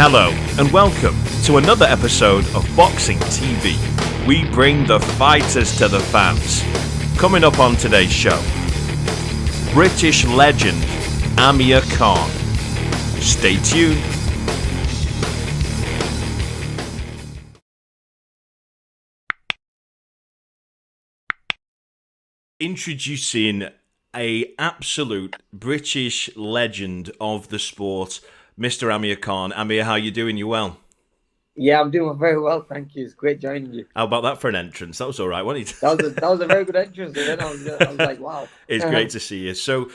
Hello, and welcome to another episode of Boxing TV. We bring the fighters to the fans. Coming up on today's show, British legend Amir Khan. Stay tuned. Introducing a absolute British legend of the sport, Mr. Amir Khan. Amir, how you doing? You well? Yeah, I'm doing very well, thank you. It's great joining you. How about that for an entrance? That was all right, wasn't it? That was a very good entrance. And then I was like, wow. It's great to see you. So,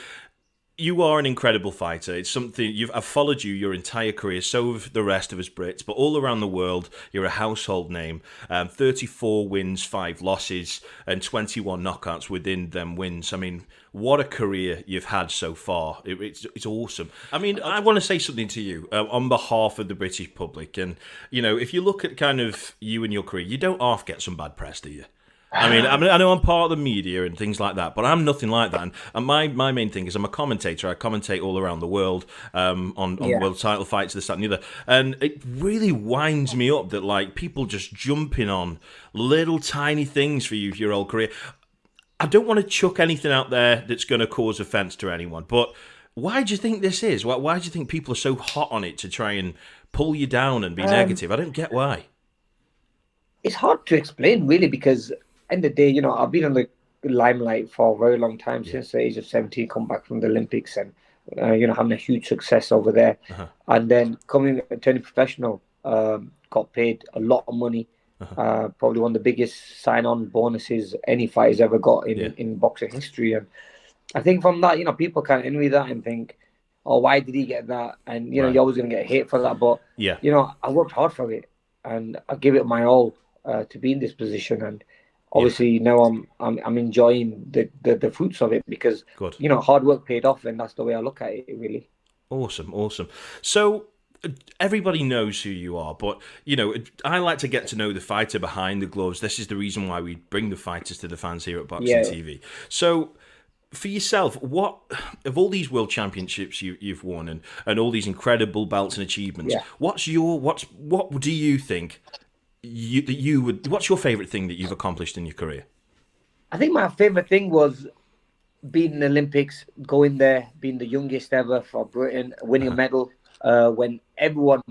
you are an incredible fighter. It's something I've followed you your entire career. So have the rest of us Brits, but all around the world, you're a household name. 34 wins, 5 losses, and 21 knockouts within them wins. I mean, what a career you've had so far. It's awesome. I mean, I want to say something to you on behalf of the British public. And, you know, if you look at kind of you and your career, you don't half get some bad press, do you? I know I'm part of the media and things like that, but I'm nothing like that. And my main thing is I'm a commentator. I commentate all around the world on world title fights, this, that, and the other. And it really winds me up that, like, people just jumping on little tiny things for you for your whole career. I don't want to chuck anything out there that's going to cause offence to anyone, but why do you think this is? Why do you think people are so hot on it to try and pull you down and be negative? I don't get why. It's hard to explain, really, because end of the day, I've been on the limelight for a very long time, since the age of 17, come back from the Olympics and, having a huge success over there. And then turning professional, got paid a lot of money. Probably one of the biggest sign-on bonuses any fighter's ever got in boxing history. And I think from that, people kind of envy that and think, oh, why did he get that? And, you're always going to get hate for that. But, I worked hard for it and I give it my all to be in this position. And obviously now I'm enjoying the fruits of it because, hard work paid off, and that's the way I look at it, really. Awesome. So, everybody knows who you are, but I like to get to know the fighter behind the gloves. This is the reason why we bring the fighters to the fans here at Boxing TV. So, for yourself, what of all these world championships you've won and all these incredible belts and achievements, what do you think what's your favorite thing that you've accomplished in your career? I think my favorite thing was being in the Olympics, going there, being the youngest ever for Britain, winning a medal when everyone,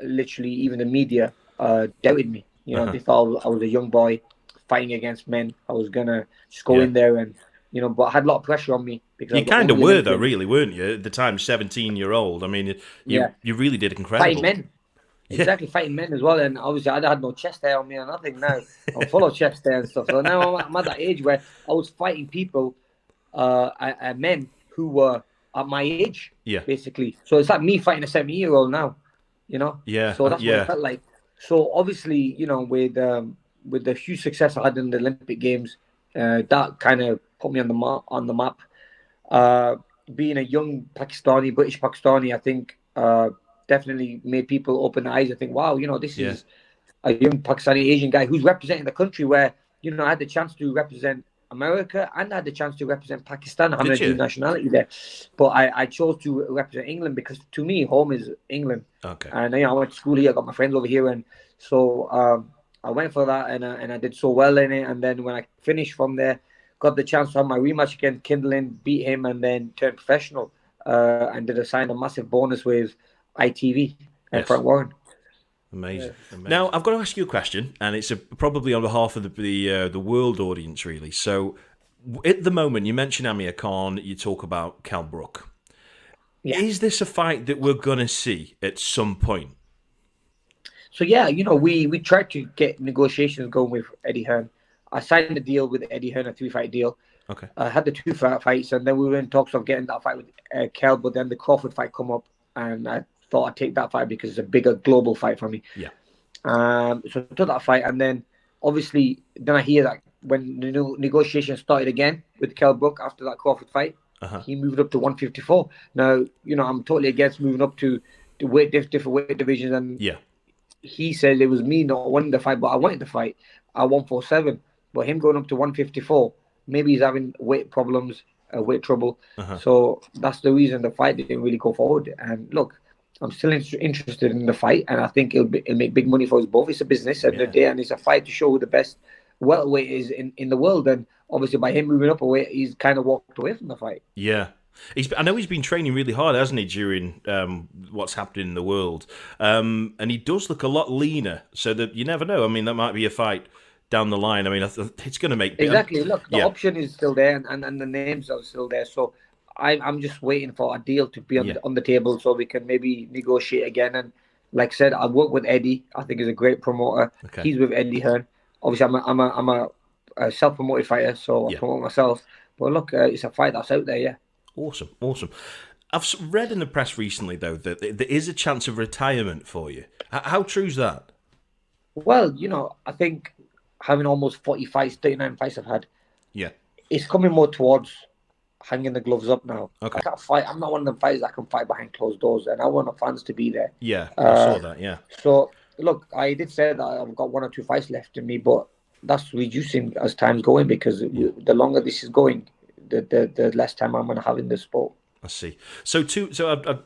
literally even the media, doubted me. They thought I was a young boy fighting against men. I was gonna just go in there and but I had a lot of pressure on me because you kind of were, though, really, weren't you? At the time, 17-year-old. I mean, you really did incredible. Fighting men. Exactly, fighting men as well. And obviously, I had no chest hair on me or nothing. Now I'm full of chest hair and stuff. So now I'm at that age where I was fighting people, men who were at my age, basically. So it's like me fighting a 70-year-old now, Yeah. So that's what it felt like. So obviously, with the huge success I had in the Olympic Games, that kind of put me on the map. Being a young British Pakistani, I think. Definitely made people open their eyes and think, wow, this is a young Pakistani Asian guy who's representing the country where, I had the chance to represent America and I had the chance to represent Pakistan. I'm having a dual nationality there. But I chose to represent England because to me, home is England. Okay. And I went to school here, I got my friends over here. And so I went for that and I did so well in it. And then when I finished from there, got the chance to have my rematch against Kindling, beat him and then turned professional and signed a massive bonus with ITV and Frank Warren. Amazing. Now, I've got to ask you a question, and it's probably on behalf of the world audience, really. So, at the moment, you mention Amir Khan, you talk about Kell Brook. Yeah. Is this a fight that we're going to see at some point? So, we tried to get negotiations going with Eddie Hearn. I signed a deal with Eddie Hearn, a 3-fight deal. Okay. I had the 2 fights, and then we were in talks of getting that fight with Kell, but then the Crawford fight come up, and I thought I'd take that fight because it's a bigger global fight for me. Yeah. So I took that fight, and then obviously I hear that when the negotiations started again with Kell Brook after that Crawford fight, he moved up to 154. Now, I'm totally against moving up to the different weight divisions, and he said it was me not wanting the fight, but I wanted the fight at 147. But him going up to 154, maybe he's having weight problems, weight trouble. So that's the reason the fight didn't really go forward. And look, I'm still interested in the fight, and I think it'll make big money for us both. It's a business at the end of Yeah. the day, and it's a fight to show who the best welterweight is in the world. And obviously, by him moving up a weight, he's kind of walked away from the fight. Yeah. I know he's been training really hard, hasn't he, during what's happening in the world? And he does look a lot leaner, so that you never know. I mean, that might be a fight down the line. I mean, it's going to make... Exactly. Look, the yeah, option is still there, and the names are still there. So I'm just waiting for a deal to be on yeah, the table so we can maybe negotiate again. And like I said, I work with Eddie. I think he's a great promoter. okay, He's with Eddie Hearn. Obviously, I'm a self-promoted fighter, so I yeah. promote myself. But look, it's a fight that's out there. Yeah. Awesome, awesome. I've read in the press recently, though, that there is a chance of retirement for you. How true's that? Well, I think having almost 40 fights, 39 fights I've had, Yeah, it's coming more towards hanging the gloves up now. I okay. can't fight. I'm not one of them fighters that can fight behind closed doors, and I want the fans to be there. Yeah, I Uh, saw that, yeah. so look, I did say that I've got one or two fights left in me, but that's reducing as time's going because Yeah. the longer this is going, the less time I'm going to have in the sport. I see. So,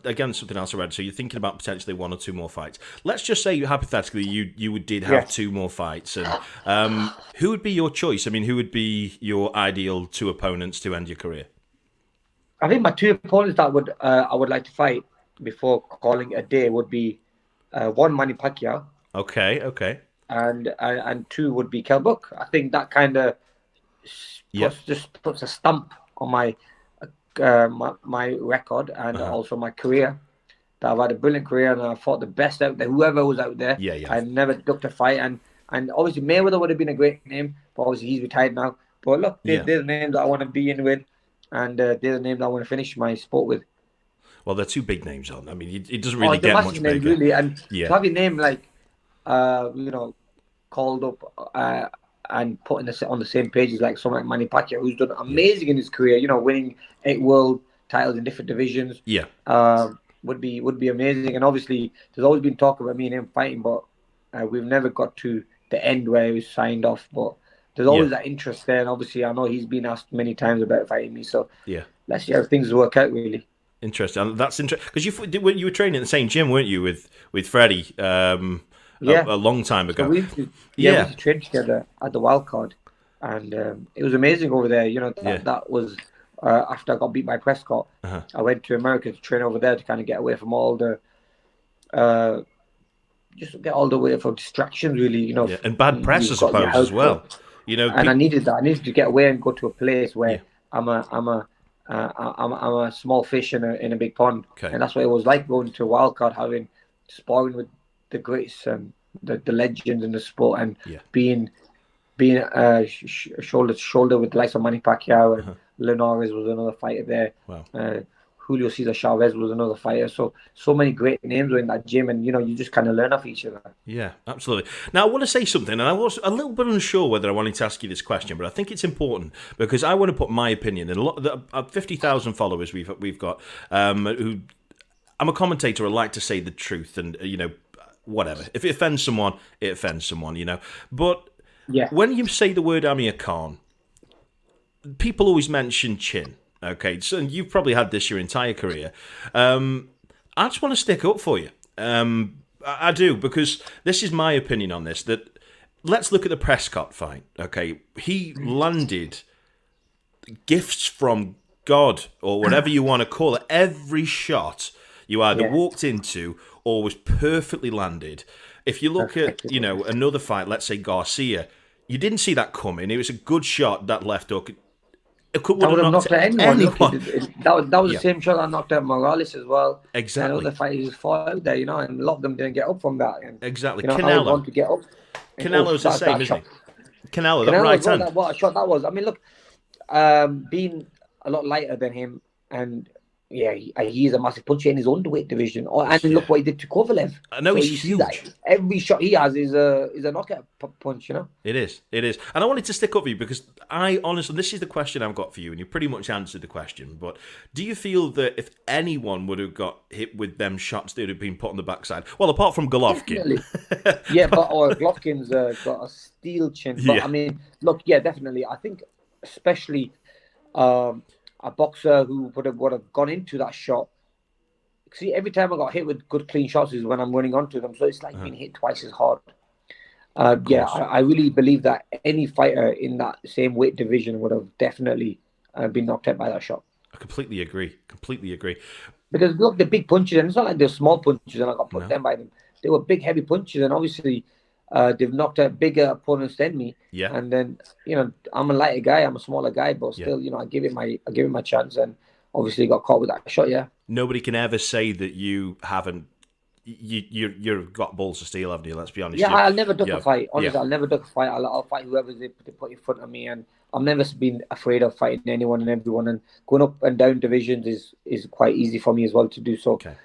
again, something else I read. So, you're thinking about potentially one or two more fights. Let's just say, hypothetically, you did have Yeah, two more fights, and who would be your choice? I mean, who would be your ideal two opponents to end your career? I think my two opponents that I would like to fight before calling it a day would be one Manny Pacquiao Okay, okay, and two would be Kell Brook. I think that kind of yeah, puts a stamp on my record and uh-huh. also my career. That I've had a brilliant career and I fought the best out there. Whoever was out there, Yeah, yeah, I never ducked a fight. And obviously Mayweather would have been a great name, but obviously he's retired now. But look, yeah. they're the names that I want to be in with, and they're the names that I want to finish my sport with. Well, they're two big names on. I mean, it doesn't Oh, really the get massive much names bigger. really, and to Yeah, have your name like you know called up and put on the same page as like someone like Manny Pacquiao, who's done yeah, amazing in his career. Winning 8 world titles in different divisions, yeah, would be amazing. And obviously, there's always been talk about me and him fighting, but we've never got to the end where he was signed off. But there's yeah, always that interest there, and obviously, I know he's been asked many times about fighting me. So yeah. let's see how things work out. Really. Interesting. And that's interesting because you were training at the same gym, weren't you, with Freddie Yeah. a long time So ago? we Yeah, used to train together at the Wild Card, and it was amazing over there. yeah. That was after I got beat by Prescott. Uh-huh. I went to America to train over there to kind of get away from all the uh, just get all the way from distractions. Really, Yeah, and bad press, I you've got your suppose, as health, well. You know, and I needed that. I needed to get away and go to a place yeah, where I'm a small fish in a big pond, okay, and that's what it was like going to a wild card, having sparring with the greats and the legends in the sport, and yeah, being shoulder to shoulder with the likes of Manny Pacquiao and uh-huh. Linares was another fighter there. Wow, Julio Cesar Chavez was another fighter. So many great names were in that gym, and you just kind of learn off each other. yeah, absolutely. Now, I want to say something, and I was a little bit unsure whether I wanted to ask you this question, but I think it's important because I want to put my opinion. And a lot, 50,000 followers we've got, who I'm a commentator. I like to say the truth, and whatever. If it offends someone, it offends someone. But Yeah, when you say the word Amir Khan, people always mention chin. Okay, so you've probably had this your entire career. I just want to stick up for you. I do, because this is my opinion on this. That let's look at the Prescott fight. Okay, he landed gifts from God or whatever you want to call it. Every shot you either yeah, walked into or was perfectly landed. If you look at perfect. another fight, let's say Garcia, you didn't see that coming. It was a good shot, that left hook. Would That have would have knocked knocked out anyone. Look, anyone. that was the Yeah, same shot that knocked out Morales as well, and exactly, other fighters fought out there, and a lot of them didn't get up from that. And exactly. I was one Canelo, to get up. And Canelo's the same, that isn't shot, he? Canelo, that Canelo as right well. hand. That what a shot that was. I mean, look, being a lot lighter than him, and yeah, he's a massive puncher in his underweight division. Oh, and Yeah, look what he did to Kovalev. I know So he's you see that huge. every shot he has is a knockout punch. It is. It is. And I wanted to stick up for you because I honestly, this is the question I've got for you, and you pretty much answered the question. But do you feel that if anyone would have got hit with them shots that would have been put on the backside, well, apart from Golovkin, Definitely. Yeah, but Golovkin's got a steel chin. But yeah, I mean, look, yeah, definitely. I think especially um, a boxer who would have gone into that shot See, every time I got hit with good clean shots is when I'm running onto them. So it's like being hit twice as hard. Of Yeah, course. I really believe that any fighter in that same weight division would have definitely been knocked out by that shot. I completely agree. Completely agree. Because look, the big punches, and it's not like they're small punches and I got put No. down by them. They were big, heavy punches, and obviously they've knocked out bigger opponents than me. Yeah. And then I'm a lighter guy, I'm a smaller guy, but Yeah. still, I give it my chance, and obviously got caught with that shot. Yeah, Nobody can ever say that you haven't. You've got balls of steel, haven't you? Let's be honest. yeah. I'll never duck a Yeah. fight. Yeah. Honestly, I'll never duck a fight. I'll fight whoever they put in front of me, and I've never been afraid of fighting anyone and everyone. And going up and down divisions is quite easy for me as well to do so. Okay.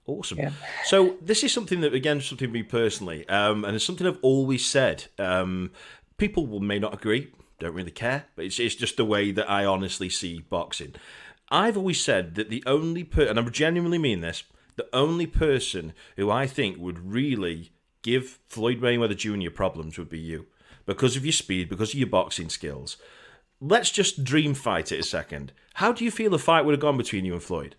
Awesome. Yeah. So this is something that, again, something me personally, and it's something I've always said. May not agree, don't really care, but it's just the way that I honestly see boxing. I've always said that the only and I genuinely mean this, the only person who I think would really give Floyd Mayweather Jr. problems would be you, because of your speed, because of your boxing skills. Let's just dream fight it a second. How do you feel a fight would have gone between you and Floyd?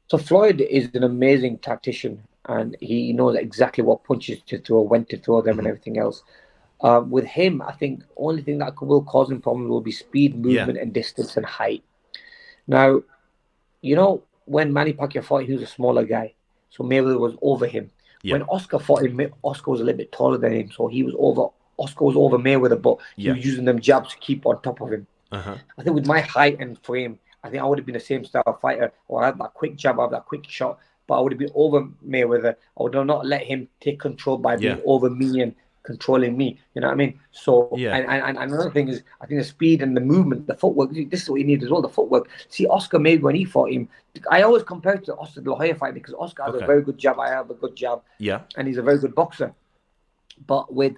So Floyd is an amazing tactician, and he knows exactly what punches to throw, when to throw them, and everything else. With him, I think only thing that will cause him problems will be speed, Yeah. movement, and distance and height. Now, when Manny Pacquiao fought, he was a smaller guy, so Mayweather was over him. Yeah. When Oscar fought him, Oscar was a little bit taller than him, so he was over. Oscar was over Mayweather, but he Yeah. was using them jabs to keep on top of him. Uh-huh. I think with my height and frame, I think I would have been the same style of fighter, or I had that quick jab, I have that quick shot, but I would have been over Mayweather. I would have not let him take control by being Yeah. over me and controlling me. You know what I mean? So, Yeah. and another thing is, I think the speed and the movement, the footwork, this is what you need as well, the footwork. See, Oscar maybe when he fought him, I always compare it to Oscar De La Hoya fight because Oscar has Okay. a very good jab, I have a good jab, Yeah. and he's a very good boxer. But with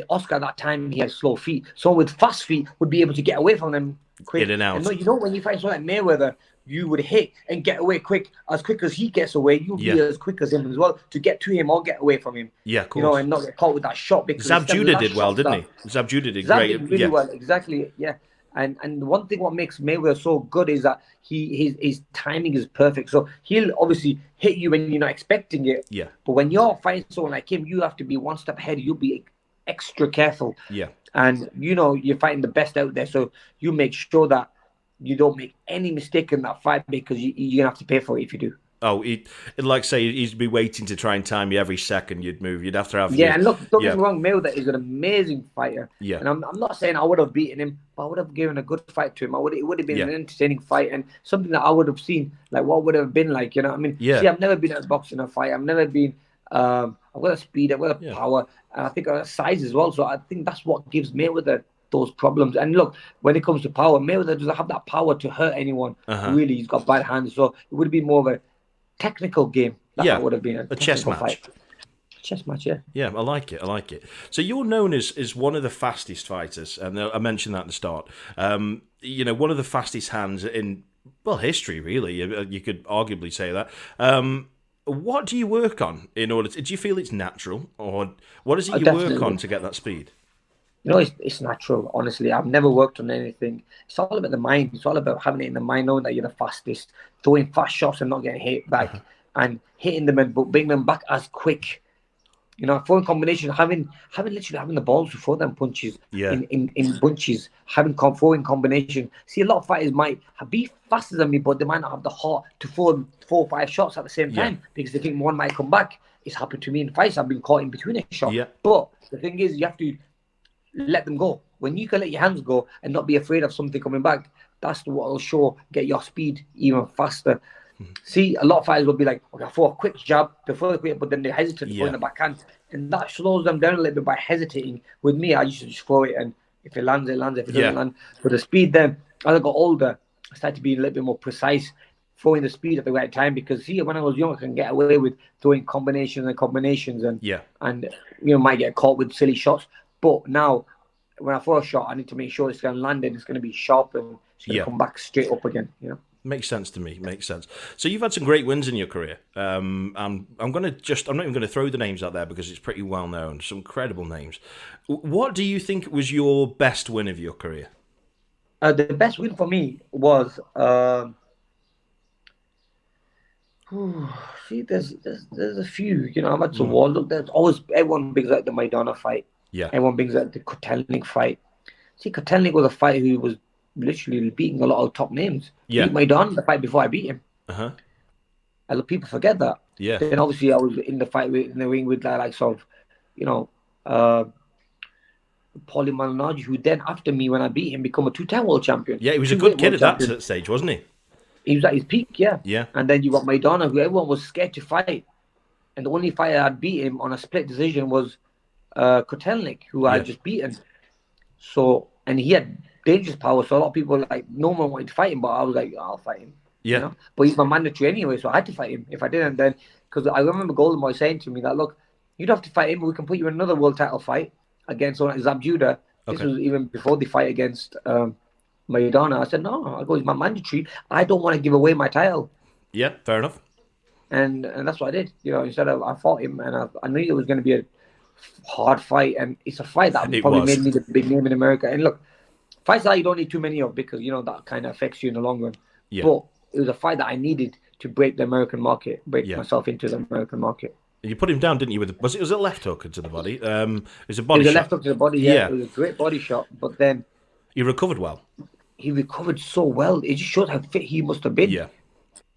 Oscar at that time, he has slow feet. So with fast feet, would be able to get away from them quick. In and out. And no, when you fight someone like Mayweather, you would hit and get away quick as he gets away. You'll be as quick as him as well to get to him or get away from him. Yeah, of course. And not get caught with that shot. Because Zab it's them Judah last did well, shots didn't that- he? Zab Judah did Zab great. did really Yeah. well, exactly. Yeah. And one thing what makes Mayweather so good is that his timing is perfect. So he'll obviously hit you when you're not expecting it. Yeah. But when you're fighting someone like him, you have to be one step ahead. You'll be extra careful. Yeah. And you're fighting the best out there. So you make sure that you don't make any mistake in that fight because you're gonna have to pay for it if you do. Oh, like say he'd be waiting to try and time you every second you'd move. You'd have to have Yeah, and look, don't get yeah. me wrong, Mayweather is an amazing fighter. Yeah. And I'm not saying I would have beaten him, but I would have given a good fight to him. It would have been Yeah. an entertaining fight and something that I would have seen, like what would have been like, you know what I mean? Yeah. See, I've never been at a boxing a fight. I've never been I've got a speed, I've got a Yeah. power, and I think I've got a size as well. So I think that's what gives Mayweather those problems. And look, when it comes to power, Mayweather doesn't have that power to hurt anyone. Really, he's got bad hands. So it would be more of a technical game. That would have been a chess match. fight. Chess match, yeah. Yeah, I like it. So you're known as one of the fastest fighters, and I mentioned that at the start. One of the fastest hands in history, really. You could arguably say that. What do you work on in order to? Do you feel it's natural, or what is it you work on to get that speed? It's natural, honestly. I've never worked on anything. It's all about the mind. It's all about having it in the mind, knowing that you're the fastest, throwing fast shots and not getting hit back, and hitting them and bringing them back as quick. Throwing combination, having the balls to throw them punches in bunches, throwing combination. See, a lot of fighters might be faster than me, but they might not have the heart to throw 4 or 5 shots at the same time because they think one might come back. It's happened to me in fights. I've been caught in between a shot. Yeah. But the thing is, you have to let them go. When you can let your hands go and not be afraid of something coming back, that's what will get your speed even faster. See, a lot of fighters will be like, okay, I throw a quick jab before the quick, but then they hesitate to throw in the backhand. And that slows them down a little bit by hesitating. With me, I used to just throw it, and if it lands, it lands. If it doesn't land, with the speed then, as I got older, I started being a little bit more precise, throwing the speed at the right time. Because see, when I was young, I can get away with throwing combinations and might get caught with silly shots. But now, when I throw a shot, I need to make sure it's going to land and it's going to be sharp and it's going to come back straight up again. Makes sense to me. Makes sense. So you've had some great wins in your career. I'm not even going to throw the names out there because it's pretty well known. Some credible names. What do you think was your best win of your career? The best win for me was See, there's a few. I've had some Mm. wars. Look, there's always everyone brings out the Maidana fight. Yeah. Everyone brings out the Kotelnik fight. See, Kotelnik was a fighter who was literally beating a lot of top names. Yeah. Beat Maidana the fight before I beat him. Uh-huh. A lot of people forget that. Yeah. Then obviously I was in the fight in the ring with like sort of, you know, uh, Paulie Malignaggi, who then after me when I beat him become a two-time world champion, Yeah, he was a good two-weight kid world at that champion. stage, wasn't he? He was at his peak, yeah. Yeah. And then you got Maidana, who everyone was scared to fight, and the only fighter I'd beat him on a split decision was Kotelnik, who I Yeah. just beaten. So and he had dangerous power, so a lot of people like no one wanted to fight him, but I was like, I'll fight him, Yeah. But he's my mandatory anyway, so I had to fight him. If I didn't, then because I remember Golden Boy saying to me that look, you don't have to fight him, we can put you in another world title fight against someone like Zab Judah. This Okay. was even before the fight against Maidana. I said no, I go, it's my mandatory. I don't want to give away my title. Yeah, fair enough. And that's what I did. Instead of I fought him, and I knew it was going to be a hard fight, and it's a fight that It probably made was. me the big name in America. And look, fights that you don't need too many of because that kind of affects you in the long run. Yeah. But it was a fight that I needed to break the American market, break Yeah. myself into the American market. You put him down, didn't you? Was it a left hook into the body? It was a It body was a shot. left hook to the body, yeah. Yeah. It was a great body shot, but then He recovered well. he recovered so well. It just shows how fit he must have been. Yeah.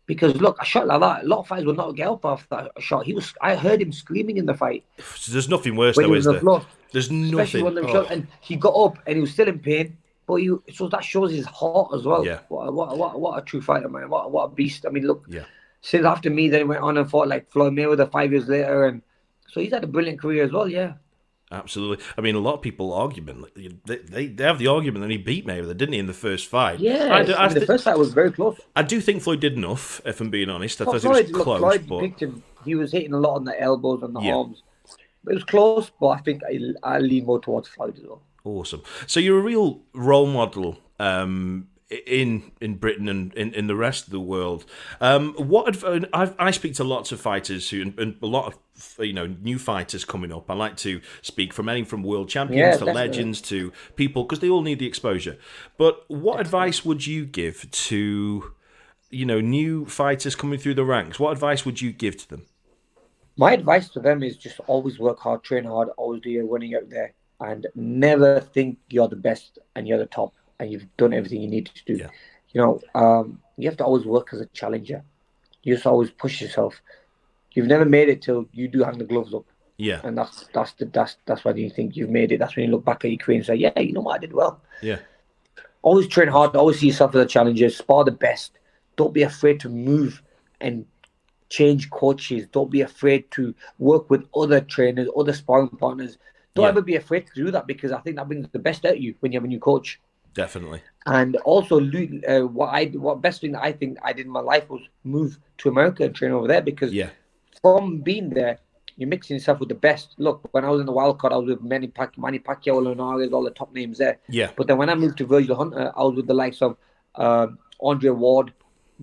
Because look, a shot like that, a lot of fighters would not get up after that shot. I heard him screaming in the fight There's nothing worse when he though, was is on the there? floor. There's Especially nothing. when them Oh. shots, and he got up and he was still in pain, but so that shows his heart as well. Yeah. What a true fighter, man! What a beast! I mean, look, Yeah. since after me, then he went on and fought like Floyd Mayweather 5 years later, and so he's had a brilliant career as well. Yeah, Absolutely. I mean, a lot of people they have the argument that he beat Mayweather, didn't he, in the first fight? yeah. I mean, the first fight was very close. I do think Floyd did enough, if I'm being honest. I thought it was Floyd, look, close, Floyd but picked him. He was hitting a lot on the elbows and the yeah, arms. It was close, but I think I lean more towards Floyd as well. awesome. So you're a real role model in Britain and in the rest of the world. I speak to lots of fighters and a lot of new fighters coming up. I like to speak from anything from world champions Yeah, to definitely. legends to people because they all need the exposure. But what advice would you give to new fighters coming through the ranks? What advice would you give to them? My advice to them is just always work hard, train hard, always do your running out there, and never think you're the best and you're the top and you've done everything you need to do. Yeah. You have to always work as a challenger. You just always push yourself. You've never made it till you do hang the gloves up, Yeah, and that's when you think you've made it. That's when you look back at your career and say, "Yeah, you know what, I did well." yeah, Always train hard. Always see yourself as a challenger. Spar the best. Don't be afraid to move and change coaches. Don't be afraid to work with other trainers, other sparring partners. Don't yeah, ever be afraid to do that because I think that brings the best out of you when you have a new coach. definitely. And also, what best thing that I think I did in my life was move to America and train over there because Yeah, from being there, you're mixing yourself with the best. Look, when I was in the wild card, I was with Manny Pacquiao, Linares, all the top names there. yeah, But then when I moved to Virgil Hunter, I was with the likes of Andre Ward,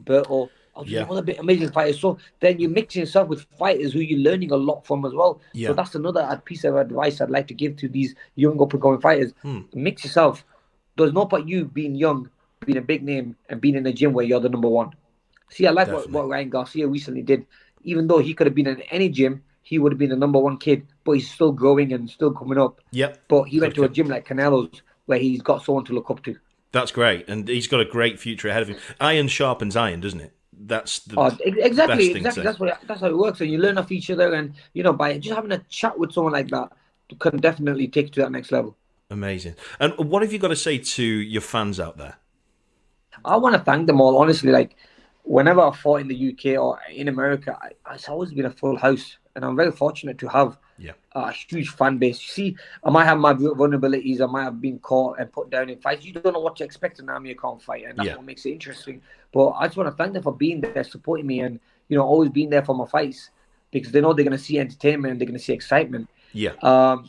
Berto. I was with yeah, all the amazing fighters. So then you're mixing yourself with fighters who you're learning a lot from as well. yeah. So that's another piece of advice I'd like to give to these young up-and-coming fighters. Mix yourself. There's no point you being young, being a big name, and being in a gym where you're the number one. See, I like what Definitely. Ryan Garcia recently did. Even though he could have been in any gym, he would have been the number one kid, but he's still growing and still coming up. Yep. But he went to a Okay. gym like Canelo's where he's got someone to look up to. That's great, and he's got a great future ahead of him. Iron sharpens iron, doesn't it? That's the Oh, best exactly, thing to say. That's how it works, and you learn off each other, and by just having a chat with someone like that, can definitely take you to that next level. Amazing. And what have you got to say to your fans out there? I want to thank them all, honestly. Like, whenever I fought in the UK or in America, it's always been a full house, and I'm very fortunate to have Yeah, a huge fan base. You see, I might have my vulnerabilities, I might have been caught and put down in fights. You don't know what to expect in an Amir Khan fight, and that's yeah, what makes it interesting. But I just want to thank them for being there, supporting me, and always being there for my fights because they know they're going to see entertainment and they're going to see excitement. yeah, Um,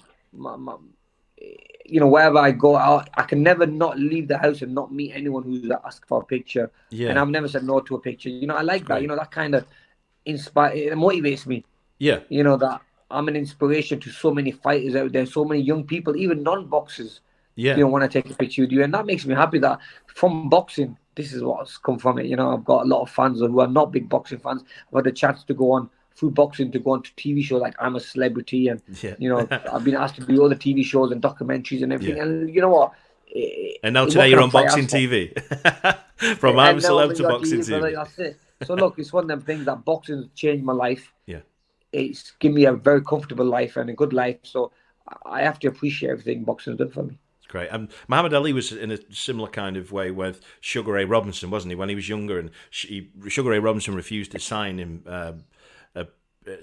wherever I go out, I can never not leave the house and not meet anyone who's asked for a picture. yeah. And I've never said no to a picture. I like that. Great. That kind of it motivates me. Yeah, That I'm an inspiration to so many fighters out there, so many young people, even non-boxers, yeah, want to take a picture with you. And that makes me happy that from boxing, this is what's come from it. I've got a lot of fans who are not big boxing fans. I've had a chance to go on through boxing to go on to TV shows like I'm a Celebrity, and Yeah. I've been asked to do other TV shows and documentaries and everything. Yeah. And you know what? And now What today can you're I on try Boxing ask for? TV. From I'm And now I'm Celeb in to your Boxing TV, brother. TV. That's it. So look, it's one of them things that boxing's changed my life. Yeah. It's given me a very comfortable life and a good life. So I have to appreciate everything boxing's done for me. It's great. And Muhammad Ali was in a similar kind of way with Sugar Ray Robinson, wasn't he? When he was younger, and Sugar Ray Robinson refused to sign him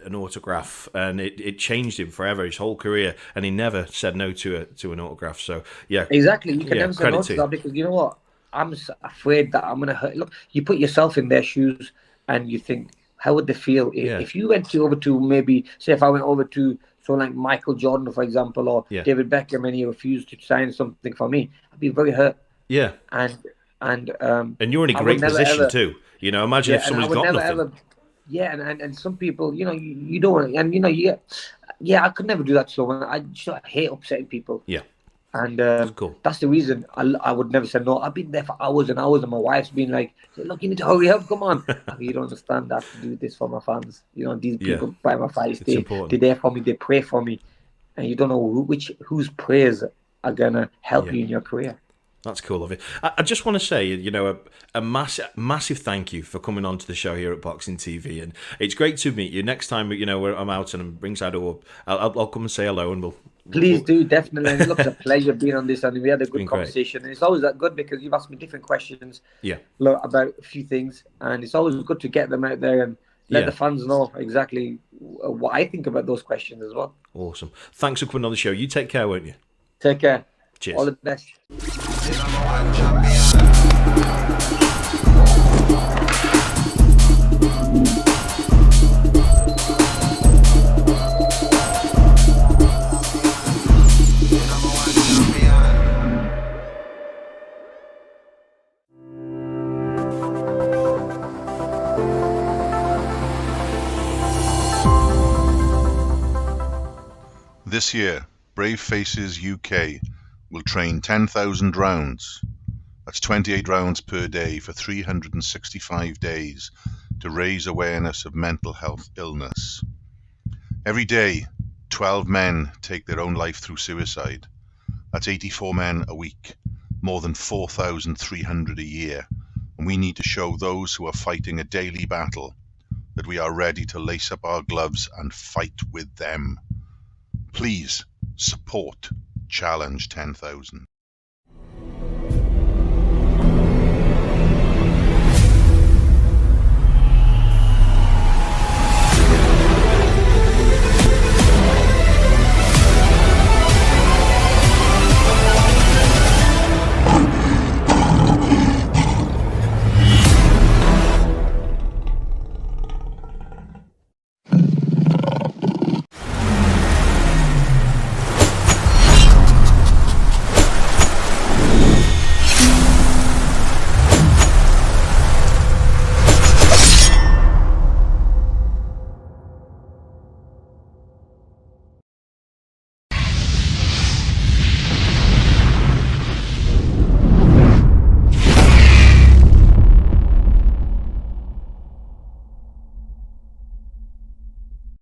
an autograph, and it changed him forever, his whole career, and he never said no to an autograph. So yeah, Exactly. You can yeah, never say credit no to to you. that, because you know what? I'm afraid that I'm gonna hurt. Look, you put yourself in their shoes, and you think, how would they feel Yeah. if you went over to, maybe say, if I went over to someone like Michael Jordan, for example, or Yeah. David Beckham, and he refused to sign something for me, I'd be very hurt. Yeah. And And you're in a I would great never position ever, too. Imagine yeah, if and I somebody's would got never nothing. ever, yeah, and some people, you don't want, and yeah, I could never do that to someone. I hate upsetting people. Yeah. And Cool. that's the reason I would never say no. I've been there for hours and hours, and my wife's been like, "Look, you need to hurry up, come on." You don't understand. I have to do this for my fans. These Yeah. people buy my fights. It's They're important. there for me. They pray for me, and you don't know whose prayers are gonna help Yeah. you in your career. That's cool of it. I just want to say, a massive thank you for coming on to the show here at Boxing TV, and it's great to meet you. Next time, where I'm out and I'm ringside, or I'll come and say hello, and Please do, definitely. And look, it's a pleasure being on this, and we had a good been great. conversation. And it's always that good because you've asked me different questions, Yeah. about a few things, and it's always good to get them out there and let the fans know exactly what I think about those questions as well. Awesome. Thanks for coming on the show. You take care, won't you? Take care. Cheers. All the best. This year, Brave Faces UK will train 10,000 rounds. That's 28 rounds per day for 365 days to raise awareness of mental health illness. Every day, 12 men take their own life through suicide. That's 84 men a week, more than 4,300 a year. And we need to show those who are fighting a daily battle that we are ready to lace up our gloves and fight with them. Please support Challenge 10,000.